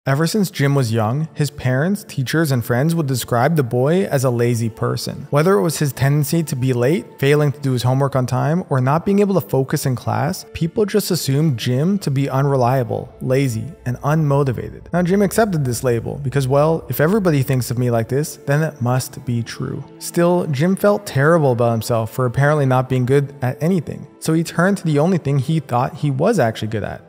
Ever since Jim was young, his parents, teachers, and friends would describe the boy as a lazy person. Whether it was his tendency to be late, failing to do his homework on time, or not being able to focus in class, people just assumed Jim to be unreliable, lazy, and unmotivated. Now Jim accepted this label because, well, if everybody thinks of me like this, then it must be true. Still, Jim felt terrible about himself for apparently not being good at anything, so he turned to the only thing he thought he was actually good at: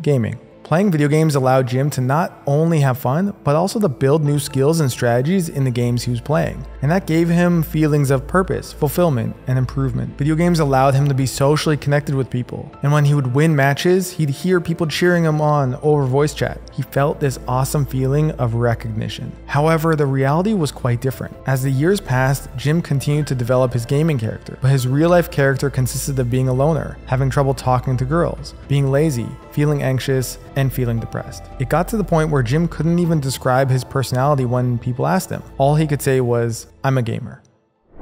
gaming. Playing video games allowed Jim to not only have fun, but also to build new skills and strategies in the games he was playing. And that gave him feelings of purpose, fulfillment, and improvement. Video games allowed him to be socially connected with people. And when he would win matches, he'd hear people cheering him on over voice chat. He felt this awesome feeling of recognition. However, the reality was quite different. As the years passed, Jim continued to develop his gaming character, but his real-life character consisted of being a loner, having trouble talking to girls, being lazy, feeling anxious, and feeling depressed. It got to the point where Jim couldn't even describe his personality when people asked him. All he could say was, "I'm a gamer."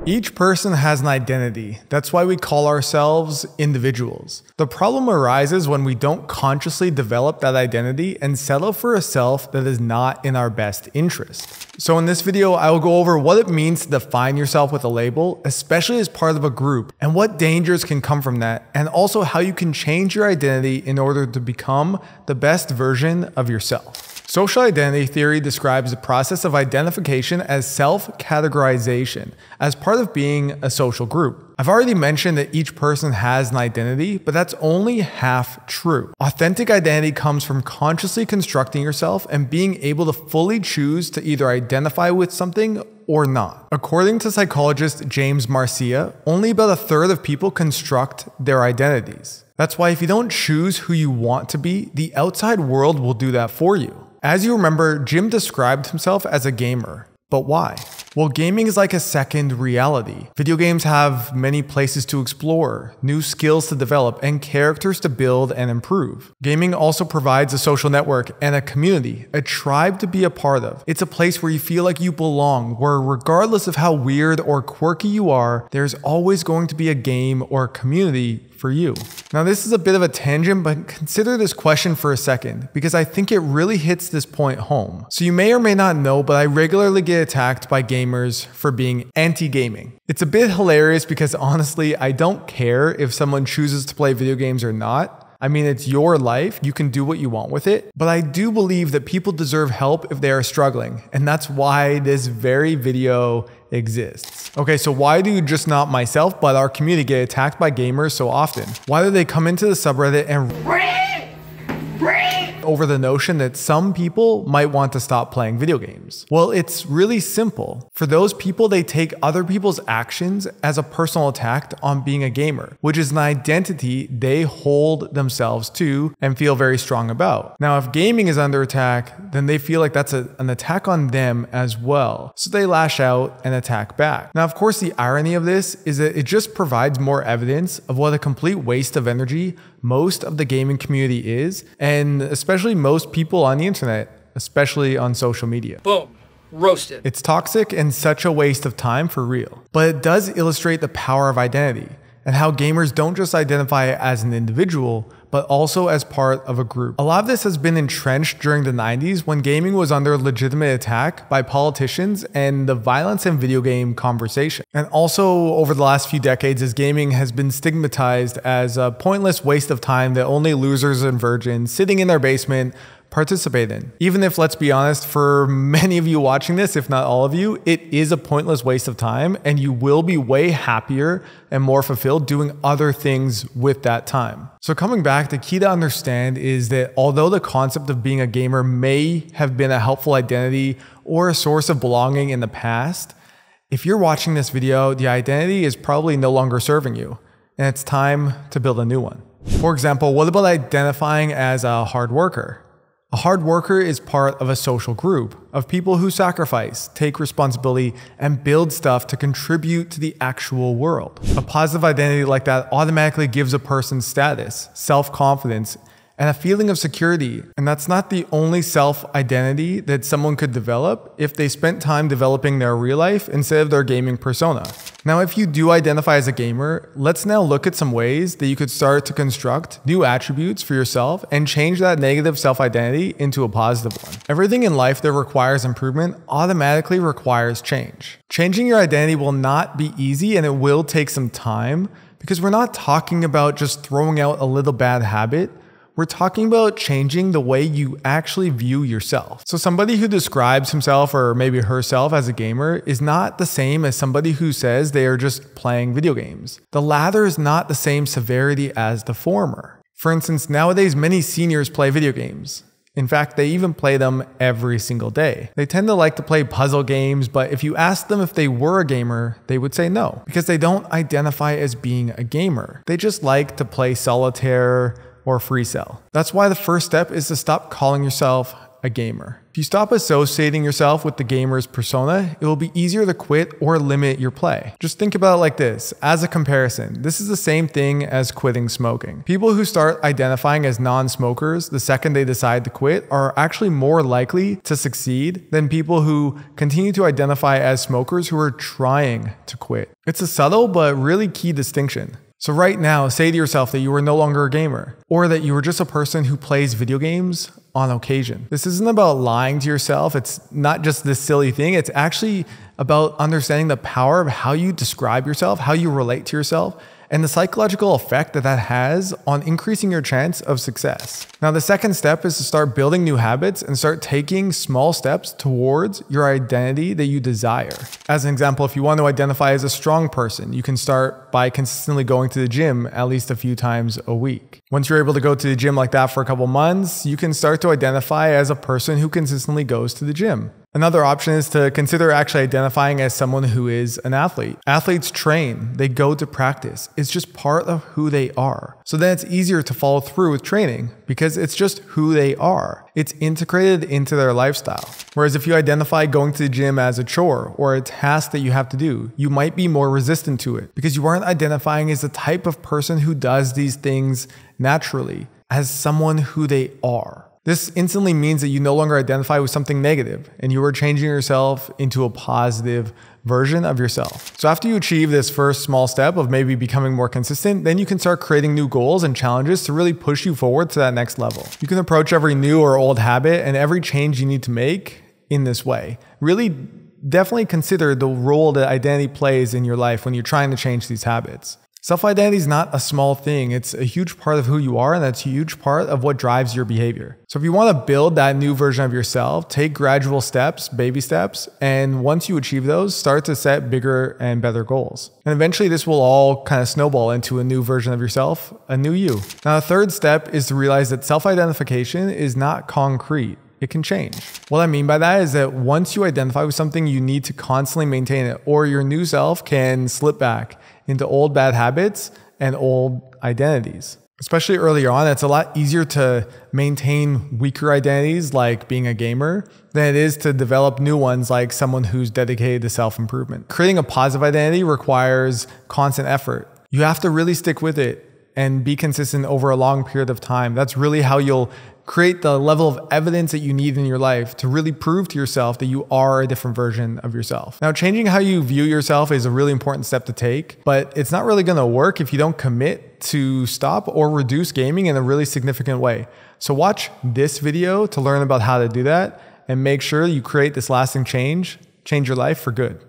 Each person has an identity. That's why we call ourselves individuals. The problem arises when we don't consciously develop that identity and settle for a self that is not in our best interest. So in this video, I will go over what it means to define yourself with a label, especially as part of a group, and what dangers can come from that, and also how you can change your identity in order to become the best version of yourself. Social identity theory describes the process of identification as self-categorization, as part of being a social group. I've already mentioned that each person has an identity, but that's only half true. Authentic identity comes from consciously constructing yourself and being able to fully choose to either identify with something or not. According to psychologist James Marcia, only about a third of people construct their identities. That's why if you don't choose who you want to be, the outside world will do that for you. As you remember, Jim described himself as a gamer. But why? Well, gaming is like a second reality. Video games have many places to explore, new skills to develop, and characters to build and improve. Gaming also provides a social network and a community, a tribe to be a part of. It's a place where you feel like you belong, where regardless of how weird or quirky you are, there's always going to be a game or a community for you. Now this is a bit of a tangent, but consider this question for a second, because I think it really hits this point home. So you may or may not know, but I regularly get attacked by gamers for being anti-gaming. It's a bit hilarious because honestly, I don't care if someone chooses to play video games or not. I mean, it's your life, you can do what you want with it, but I do believe that people deserve help if they are struggling, and that's why this very video exists. Okay, so why do just not myself, but our community get attacked by gamers so often? Why do they come into the subreddit and over the notion that some people might want to stop playing video games? Well, it's really simple. For those people, they take other people's actions as a personal attack on being a gamer, which is an identity they hold themselves to and feel very strong about. Now, if gaming is under attack, then they feel like that's an attack on them as well. So they lash out and attack back. Now, of course, the irony of this is that it just provides more evidence of what a complete waste of energy most of the gaming community is, and especially most people on the internet, especially on social media. Boom. Roasted. It's toxic and such a waste of time for real. But it does illustrate the power of identity and how gamers don't just identify as an individual, but also as part of a group. A lot of this has been entrenched during the 90s when gaming was under legitimate attack by politicians and the violence in video game conversation. And also over the last few decades as gaming has been stigmatized as a pointless waste of time that only losers and virgins sitting in their basement participate in. Even if, let's be honest, for many of you watching this, if not all of you, it is a pointless waste of time and you will be way happier and more fulfilled doing other things with that time. So coming back, the key to understand is that although the concept of being a gamer may have been a helpful identity or a source of belonging in the past, if you're watching this video, the identity is probably no longer serving you and it's time to build a new one. For example, what about identifying as a hard worker? A hard worker is part of a social group of people who sacrifice, take responsibility, and build stuff to contribute to the actual world. A positive identity like that automatically gives a person status, self-confidence, and a feeling of security. And that's not the only self-identity that someone could develop if they spent time developing their real life instead of their gaming persona. Now, if you do identify as a gamer, let's now look at some ways that you could start to construct new attributes for yourself and change that negative self-identity into a positive one. Everything in life that requires improvement automatically requires change. Changing your identity will not be easy, and it will take some time, because we're not talking about just throwing out a little bad habit. We're talking about changing the way you actually view yourself. So somebody who describes himself or maybe herself as a gamer is not the same as somebody who says they are just playing video games. The latter is not the same severity as the former. For instance, nowadays many seniors play video games. In fact, they even play them every single day. They tend to like to play puzzle games, but if you ask them if they were a gamer, they would say no, because they don't identify as being a gamer. They just like to play solitaire or free cell. That's why the first step is to stop calling yourself a gamer. If you stop associating yourself with the gamer's persona, it will be easier to quit or limit your play. Just think about it like this. As a comparison, this is the same thing as quitting smoking. People who start identifying as non-smokers the second they decide to quit are actually more likely to succeed than people who continue to identify as smokers who are trying to quit. It's a subtle but really key distinction. So right now, say to yourself that you are no longer a gamer, or that you are just a person who plays video games on occasion. This isn't about lying to yourself. It's not just this silly thing. It's actually about understanding the power of how you describe yourself, how you relate to yourself, and the psychological effect that that has on increasing your chance of success. Now, the second step is to start building new habits and start taking small steps towards your identity that you desire. As an example, if you want to identify as a strong person, you can start by consistently going to the gym at least a few times a week. Once you're able to go to the gym like that for a couple months, you can start to identify as a person who consistently goes to the gym. Another option is to consider actually identifying as someone who is an athlete. Athletes train, they go to practice. It's just part of who they are. So then it's easier to follow through with training because it's just who they are. It's integrated into their lifestyle. Whereas if you identify going to the gym as a chore or a task that you have to do, you might be more resistant to it because you aren't identifying as the type of person who does these things naturally, as someone who they are. This instantly means that you no longer identify with something negative and you are changing yourself into a positive version of yourself. So after you achieve this first small step of maybe becoming more consistent, then you can start creating new goals and challenges to really push you forward to that next level. You can approach every new or old habit and every change you need to make in this way. Really definitely consider the role that identity plays in your life when you're trying to change these habits. Self-identity is not a small thing. It's a huge part of who you are, and that's a huge part of what drives your behavior. So if you want to build that new version of yourself, take gradual steps, baby steps, and once you achieve those, start to set bigger and better goals. And eventually this will all kind of snowball into a new version of yourself, a new you. Now, the third step is to realize that self-identification is not concrete. It can change. What I mean by that is that once you identify with something, you need to constantly maintain it, or your new self can slip back into old bad habits and old identities. Especially earlier on, it's a lot easier to maintain weaker identities like being a gamer than it is to develop new ones like someone who's dedicated to self-improvement. Creating a positive identity requires constant effort. You have to really stick with it and be consistent over a long period of time. That's really how you'll create the level of evidence that you need in your life to really prove to yourself that you are a different version of yourself. Now, changing how you view yourself is a really important step to take, but it's not really going to work if you don't commit to stop or reduce gaming in a really significant way. So watch this video to learn about how to do that and make sure you create this lasting change your life for good.